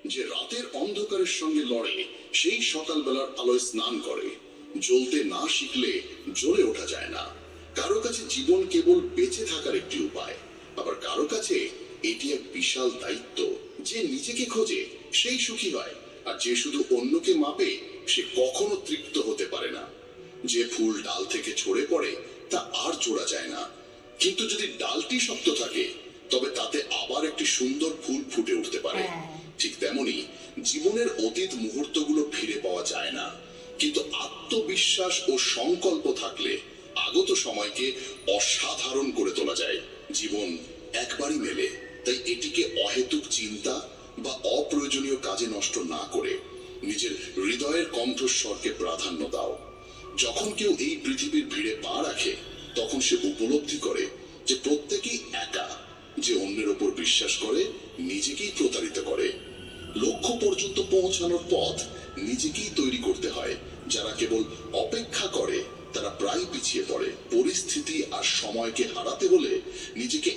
যে রাতের অন্ধকারের সঙ্গে লড়ে সেই সকালবেলার আলোয় স্নান করে। জ্বলতে না শিখলে জ্বলে ওঠা যায় না। কারো কাছে জীবন কেবল বেঁচে থাকার একটি উপায়, আবার কারো কাছে এটি এক বিশাল দায়িত্ব। যে নিজেকে খোঁজে সেই সুখী হয়, আর যে শুধু অন্যকে মাপে সে কখনো তৃপ্ত হতে পারে না। যে ফুল ডাল থেকে ঝরে পড়ে তা আর জোড়া যায় না, কিন্তু যদি ডালটি শক্ত থাকে তবে তাতে আবার একটি সুন্দর ফুল ফুটে উঠতে পারে। ঠিক তেমনি জীবনের অতীত মুহূর্তগুলো ফিরে পাওয়া যায় না, কিন্তু আত্মবিশ্বাস ও সংকল্প থাকলে আগত সময়কে অসাধারণ করে তোলা যায়। জীবন একবারই মেলে, তাই এটিকে অহেতুক চিন্তা বা অপ্রয়োজনীয় কাজে নষ্ট না করে নিজের হৃদয়ের কণ্ঠস্বরকে প্রাধান্য দাও। যখন কেউ এই পৃথিবীর ভিড়ে পা রাখে তখন সে উপলব্ধি করে যে প্রত্যেকেই একা। যে অন্যের ওপর বিশ্বাস করে নিজেকেই প্রতারিত করে। লক্ষ্য পর্যন্ত পৌঁছানোর পথ নিজেকেই তৈরি করতে হয়। যারা কেবল অপেক্ষা করে তারা প্রায় পিছিয়ে পড়ে। পরিস্থিতি আর সময়কে হারাতে হলে নিজেকে